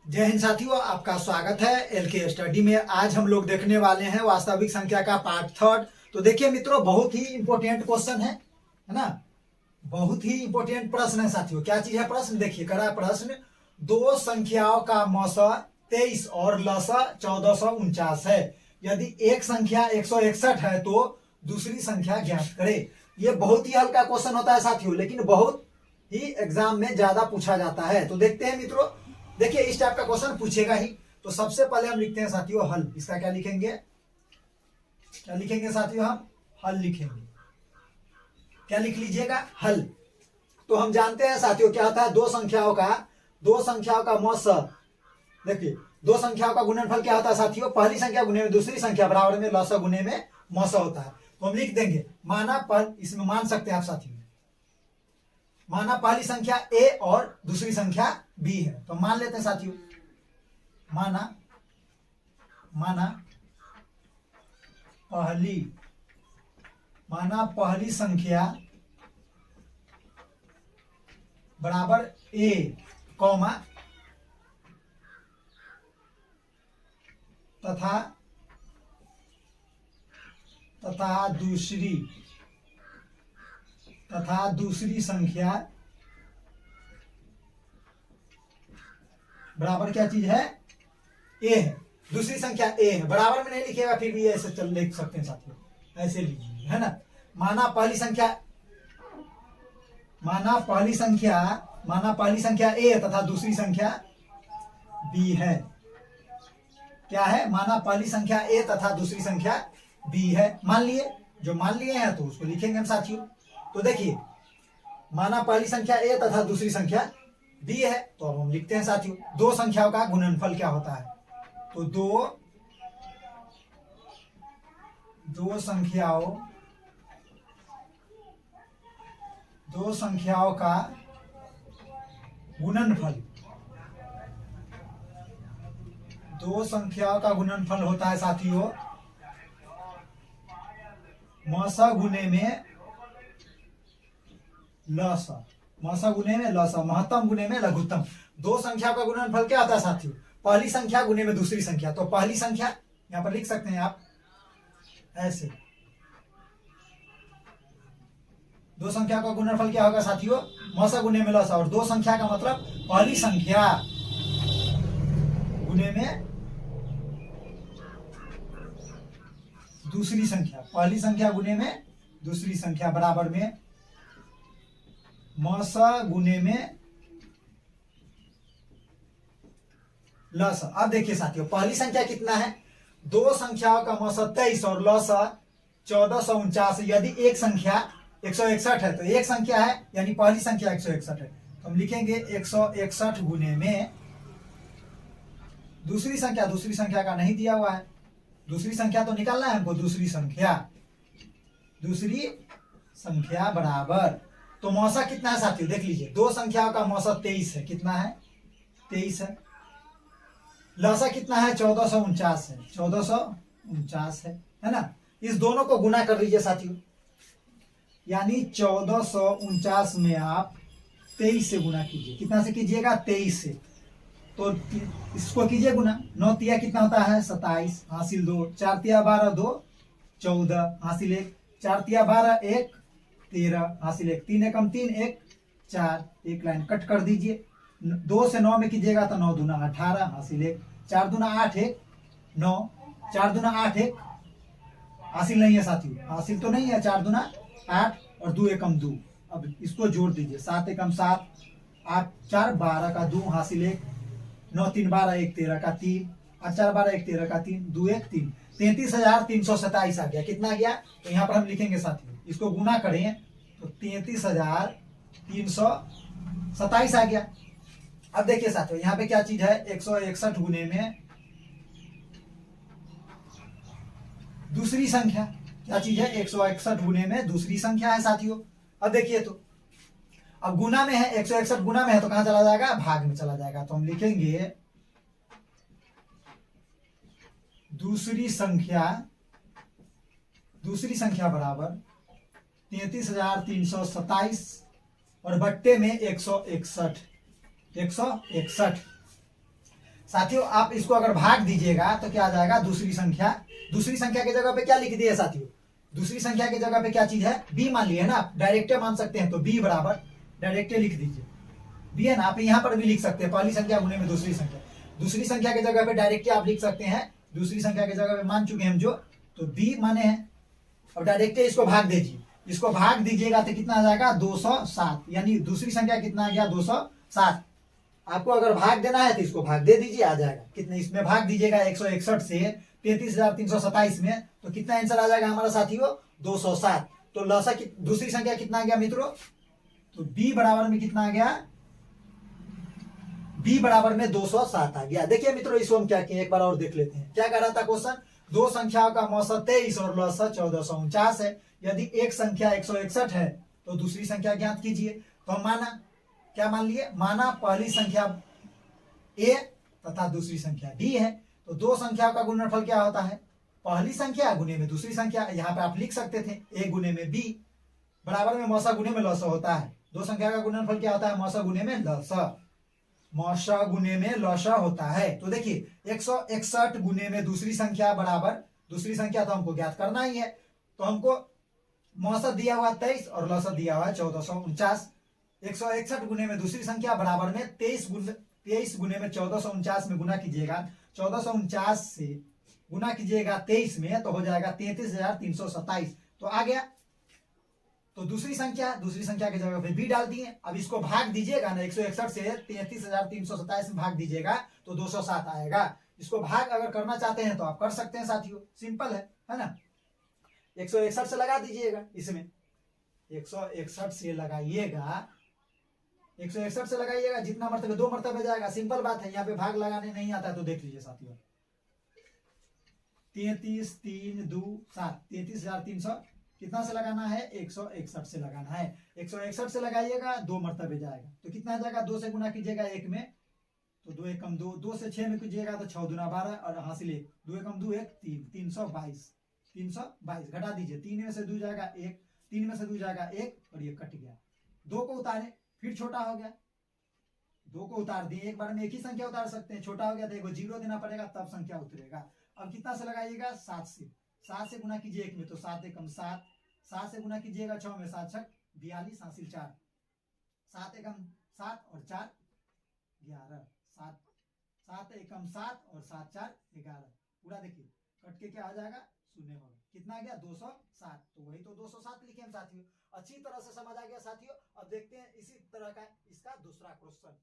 जय हिंद साथियों, आपका स्वागत है एलके स्टडी में। आज हम लोग देखने वाले हैं वास्तविक संख्या का पार्ट थर्ड। तो देखिए मित्रों, बहुत ही इंपॉर्टेंट क्वेश्चन है ना। बहुत ही इंपॉर्टेंट प्रश्न है साथियों। क्या चीज है प्रश्न? देखिए करा प्रश्न, दो संख्याओं का मौसा 23 और लसा 1449 है। यदि एक संख्या 161 है तो दूसरी संख्या ज्ञात करे। ये बहुत ही हल्का क्वेश्चन होता है साथियों, लेकिन बहुत ही एग्जाम में ज्यादा पूछा जाता है। तो देखते हैं मित्रों, देखिए इस टाइप का क्वेश्चन पूछेगा ही। तो सबसे पहले हम लिखते हैं साथियों हल। इसका क्या लिखेंगे? क्या लिखेंगे साथियों? हम हल लिखेंगे। क्या लिख लीजिएगा? हल। तो हम जानते हैं साथियों क्या होता है, दो संख्याओं का मौसा। देखिए दो संख्याओं का गुणनफल क्या होता है साथियों? पहली संख्या गुने में दूसरी संख्या बराबर में लसा गुने में मौसा होता है। तो हम लिख देंगे माना पर, इसमें मान सकते हैं आप साथियों, माना पहली संख्या ए और दूसरी संख्या बी है। तो मान लेते हैं साथियों, माना पहली संख्या बराबर ए कॉमा तथा दूसरी संख्या बराबर क्या चीज है? ए है। दूसरी संख्या ए है। बराबर में नहीं लिखेगा, फिर भी ऐसे चल लिख सकते हैं साथियों, ऐसे लीजिए, है ना। माना पहली संख्या ए तथा दूसरी संख्या बी है। क्या है? माना पहली संख्या ए तथा दूसरी संख्या बी है। मान लिए, जो मान लिए हैं तो उसको लिखेंगे हम साथियों। तो देखिए माना पहली संख्या ए तथा दूसरी संख्या बी है, तो अब हम लिखते हैं साथियों दो संख्याओं का गुणनफल क्या होता है। तो दो संख्याओं का गुणनफल होता है साथियों मौसा गुने में लसा, महत्तम गुने में लघुत्तम। दो संख्या का गुणनफल क्या होता है साथियों? पहली संख्या गुने में दूसरी संख्या। तो पहली संख्या यहां पर लिख सकते हैं आप ऐसे। दो संख्या का गुणनफल क्या होगा साथियों? मौसा गुने में लसा। और दो संख्या का मतलब पहली संख्या गुने में दूसरी संख्या। पहली संख्या गुने में दूसरी संख्या बराबर में मौसा गुने में लसा। अब देखिए साथियों पहली संख्या कितना है? दो संख्याओं का मौसा 23 और लसा 1449। यदि एक संख्या 161 है तो एक संख्या है, यानी पहली संख्या 161 है, तो हम लिखेंगे 161 गुने में दूसरी संख्या का नहीं दिया हुआ है। दूसरी संख्या तो निकालना है हमको। दूसरी संख्या बराबर, तो मौसा कितना है साथियों? देख लीजिए दो संख्याओं का मौसा 23 है। कितना है? 23 है। लसा कितना है? 1449 है। 1449 है ना। इस दोनों को गुना कर लीजिए साथियों, यानी 1449 में आप 23 से गुना कीजिए। कितना से कीजिएगा? 23 से। तो इसको कीजिए गुना। 9 तिया कितना होता है? 27 हासिल 2, 4 तिया 12 2 14 हासिल 1, 4 तिया 12 1 13 हासिल 1, 3 एकम 3 1 4। एक लाइन कट कर दीजिए। 2 से 9 में कीजिएगा तो 9 दूना 18 हासिल 1, 4 दूना 8 1 9, 4 दूना 8 1 हासिल नहीं है साथियों, हासिल तो नहीं है। 4 दूना 8 और 2 एकम 2। अब इसको जोड़ दीजिए। 7 एकम 7, 8 4 12 का 2 हासिल 1, 9 3 12 1 13 का 3, 8 4 12 1 13 का 3, 2 1 3, 33,327 आ गया। कितना आ गया? तो यहाँ पर हम लिखेंगे साथियों, इसको गुना करें तो 33,327 आ गया। अब देखिए साथियों यहाँ पे क्या चीज है? 161 गुने में दूसरी संख्या। क्या चीज है? 161 गुने में दूसरी संख्या है साथियों। अब देखिए तो अब गुना में है, 161 गुना में है तो कहां चला जाएगा? भाग में चला जाएगा। तो हम लिखेंगे दूसरी संख्या बराबर 33,327 और बट्टे में 161। साथियों आप इसको अगर भाग दीजिएगा तो क्या आ जाएगा, दूसरी संख्या के जगह पे क्या लिख दिए साथियों, दूसरी संख्या की जगह पे क्या चीज है, बी मान लिए है ना, आप डायरेक्टे मान सकते हैं, तो बी बराबर डायरेक्टे लिख दीजिए, बी है ना, आप यहाँ पर भी लिख सकते हैं, पहली संख्या गुने में दूसरी संख्या की जगह पे डायरेक्टे आप लिख सकते हैं, दूसरी संख्या की जगह पे मान चुके हैं हम जो, तो बी माने हैं, और डायरेक्टे इसको भाग दीजिए, इसको भाग दीजिएगा तो कितना आ जाएगा 207, यानी दूसरी संख्या कितना आ गया 207। आपको अगर भाग देना है तो इसको भाग दे दीजिए, आ जाएगा कितने, इसमें भाग दीजिएगा 161 से 33,327 में, तो कितना आंसर आ जाएगा हमारा साथियों 207। तो लसा की दूसरी संख्या कितना आ गया मित्रों, तो बी बराबर में कितना आ गया, बी बराबर में 207 आ गया। देखिए मित्रों इसको हम क्या किए, एक बार और देख लेते हैं, क्या कह रहा था क्वेश्चन, दो संख्याओं का मौसा 23 और लसा 1449 है, यदि एक संख्या 161 है तो दूसरी संख्या ज्ञात कीजिए। तो हम माना, क्या मान लिए, माना पहली संख्या ए तथा दूसरी संख्या डी है, तो दो संख्याओं का गुणनफल क्या होता है, पहली संख्या गुने में दूसरी संख्या, यहाँ पे आप लिख सकते थे ए गुने में बी बराबर में मौसा गुने में लसा होता है, दो संख्या का गुणनफल क्या होता है, मौसा गुने में लसा, मौसा गुने में लसा होता है। तो देखिए 161 गुने में दूसरी संख्या बराबर, दूसरी संख्या तो हमको ज्ञात करना ही है, तो हमको मौसा दिया हुआ 23 और लसा दिया हुआ 1449, 161 गुने में दूसरी संख्या बराबर में 23 गुने में 1449 में गुना कीजिएगा, 1449 से गुना कीजिएगा 23 में तो हो जाएगा 33,327, तो आ गया। तो दूसरी संख्या की जगह पे बी डाल दिए, अब इसको भाग दीजिएगा ना, 161 से 33,327 में भाग दीजिएगा तो 207 आएगा। इसको भाग अगर करना चाहते हैं तो आप कर सकते हैं साथियों, सिंपल है ना, 161 से लगा दीजिएगा, इसमें 161 से लगाइएगा, 161 से लगाइएगा, जितना मर्तबे दो मर्तबे जाएगा, सिंपल बात है, यहाँ पे भाग लगाने नहीं आता है तो देख लीजिए साथियों, 33 3 2 7, 33,300 कितना से लगाना है, 161 से लगाना है, 161 से लगाइएगा, दो मर्तबे जाएगा तो कितना आ जाएगा, दो से गुना कीजिएगा एक में तो 2 एक कम 2, 2 से 6 में कीजिएगा तो 6 दूना 12 और हासिल 1, 2 एक कम 2 1 3, 322 घटा दीजिए, 3 में से 2 जाएगा 1, 3 में से 2 जाएगा 1 और ये कट गया, 2 को उतारे फिर छोटा हो गया, 2 को उतार दिए, एक बार में एक ही संख्या उतार सकते हैं, छोटा हो गया तो एक जीरो देना पड़ेगा तब संख्या उतरेगा। अब कितना से लगाइएगा, 7 से गुना कीजिए एक में तो 7 एकम 7, 7 से गुना कीजिएगा 6 में 7 6 42 हासिल 4, 7 एकम 7 और 4 11, 7 एकम 7 और 7 4 11, पूरा देखिए कट के क्या आ जाएगा, शून्य होगा, कितना आ गया 207, तो वही तो 207 लिखे हम साथियों। अच्छी तरह से समझ आ गया साथियों। अब देखते हैं इसी तरह का इसका दूसरा क्वेश्चन।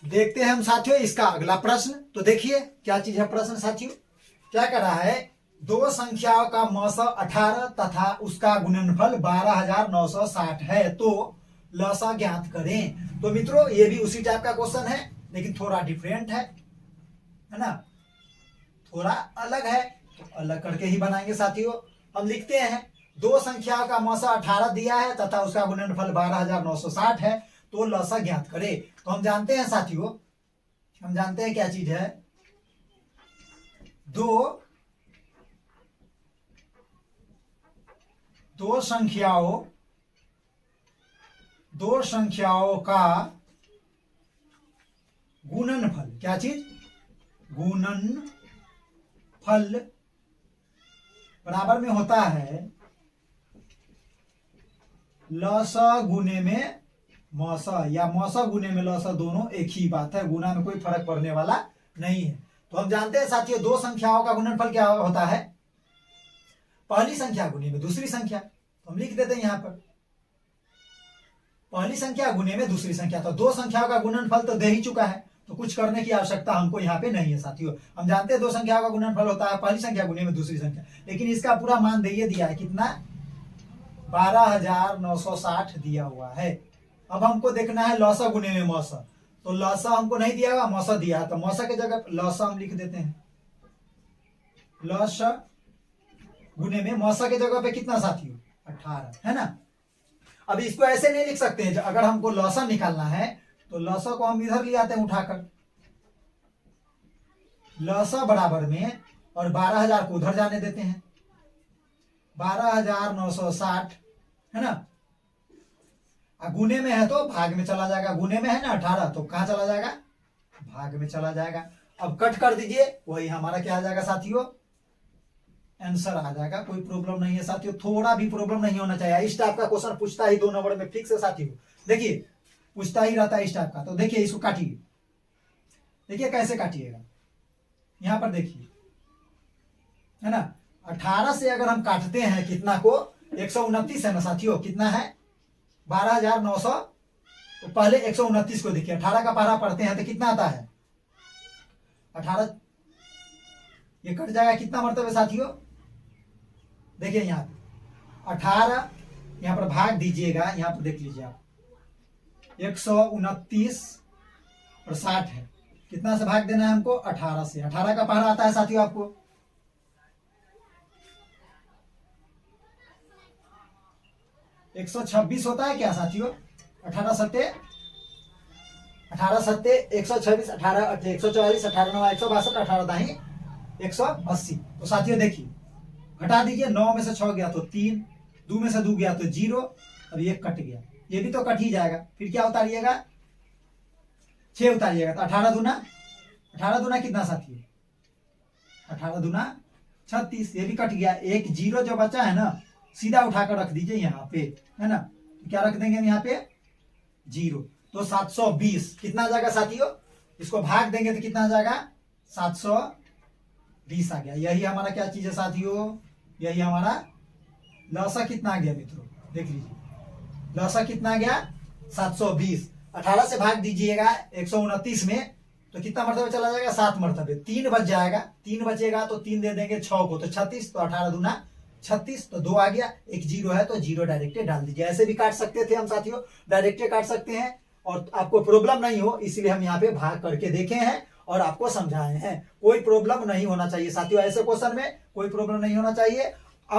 देखते हैं हम साथियों इसका अगला प्रश्न। तो देखिए क्या चीज है प्रश्न साथियों, क्या कर रहा है, दो संख्याओं का मौसा 18 तथा उसका गुणनफल 12,960 है, तो लसा ज्ञात करें। तो मित्रों ये भी उसी टाइप का क्वेश्चन है लेकिन थोड़ा डिफरेंट है ना, थोड़ा अलग है, तो अलग करके ही बनाएंगे साथियों। हम लिखते हैं दो संख्याओं का मौसा 18 दिया है तथा उसका गुणनफल 12,960 है, तो लसा ज्ञात करे। तो हम जानते हैं साथियों, हम जानते हैं क्या चीज है, दो संख्याओं का गुणनफल, क्या चीज, गुणनफल बराबर में होता है लसा गुने में मौसा, या मौसा गुने में लसा, दोनों एक ही बात है, गुना में कोई फर्क पड़ने वाला नहीं है। तो हम जानते हैं साथियों दो संख्याओं का गुणनफल क्या होता है, पहली संख्या गुने में दूसरी संख्या, तो हम लिख देते हैं यहां पर पहली संख्या गुने में दूसरी संख्या, तो दो संख्याओं का गुणनफल तो दे ही चुका है, तो कुछ करने की आवश्यकता हमको यहाँ पे नहीं है साथियों। हम जानते हैं दो संख्याओं का गुणनफल होता है पहली संख्या गुने में दूसरी संख्या, लेकिन इसका पूरा मान दे दिया है कितना, 12,960 दिया हुआ है। अब हमको देखना है लौसा गुने में मौसा, तो लौसा हमको नहीं दिया हुआ, मौसा दिया है, तो मौसा की जगह लौसा हम लिख देते हैं, लौसा गुने में मौसा की जगह पे कितना साथियों 18 है ना। अब इसको ऐसे नहीं लिख सकते हैं, अगर हमको लौसा निकालना है तो लौसा को हम इधर ले आते हैं उठाकर, लौसा बराबर में और 12,000 को उधर जाने देते हैं, 12,960 है ना, गुने में है तो भाग में चला जाएगा, गुने में है ना 18 तो कहाँ चला जाएगा, भाग में चला जाएगा। अब कट कर दीजिए, वही हमारा क्या आ जाएगा साथियों, आंसर आ जाएगा। कोई प्रॉब्लम नहीं है साथियों, थोड़ा भी प्रॉब्लम नहीं होना चाहिए। इस टाइप का क्वेश्चन पूछता ही 2 नंबर में फिक्स है साथियों, देखिए पूछता ही रहता है इस टाइप का। तो देखिए इसको काटिए, देखिए कैसे काटिएगा, यहां पर देखिए, है ना। 18 से अगर हम काटते हैं कितना को, 129 है ना साथियों, कितना है 12,900। तो पहले 129 को देखिए, 18 का पारा पढ़ते हैं तो कितना आता है 18, ये कट जाएगा कितना मरतबे साथियों, देखिए यहाँ पे 18, यहाँ पर भाग दीजिएगा, यहाँ पर देख लीजिए आप 129 और 60 है, कितना से भाग देना है हमको 18 से। 18 का पहाड़ा आता है साथियों आपको 126 होता है क्या साथियों, 18 सत्ते 126, 18 144, 18 9 162, 18 दाही 180। तो साथियों देखिए घटा दीजिए, 9 में से 6 गया तो 3, 2 में से 2 गया तो 0, और ये कट गया, ये भी तो कट ही जाएगा। फिर क्या उतारिएगा 6 उतारिएगा, तो 18 दूना कितना साथियों, 18 दूना 36, ये भी कट गया। एक 0 जो बचा है ना सीधा उठाकर रख दीजिए यहाँ पे, है ना। क्या रख देंगे हम यहाँ पे 0, तो 720 कितना आ जाएगा साथियों, इसको भाग देंगे तो कितना आ जाएगा 720 आ गया। यही हमारा क्या चीज है साथियों, यही हमारा लौसा कितना आ गया मित्रों, देख लीजिए लौसा कितना आ गया 720। 18 से भाग दीजिएगा 129 में तो कितना मरतबे चला जाएगा 7 मरतबे, 3 बच जाएगा, 3 बचेगा तो 3 दे देंगे 6 को तो 36, तो 18 दूना 36, तो 2 आ गया। एक 0 है तो 0 डायरेक्ट डाल दीजिए। ऐसे भी काट सकते थे हम साथियों, डायरेक्ट काट सकते हैं, और आपको प्रॉब्लम नहीं हो इसलिए हम यहाँ पे भाग करके देखे हैं और आपको समझाए हैं। कोई प्रॉब्लम नहीं होना चाहिए साथियों, ऐसे क्वेश्चन में कोई प्रॉब्लम नहीं होना चाहिए।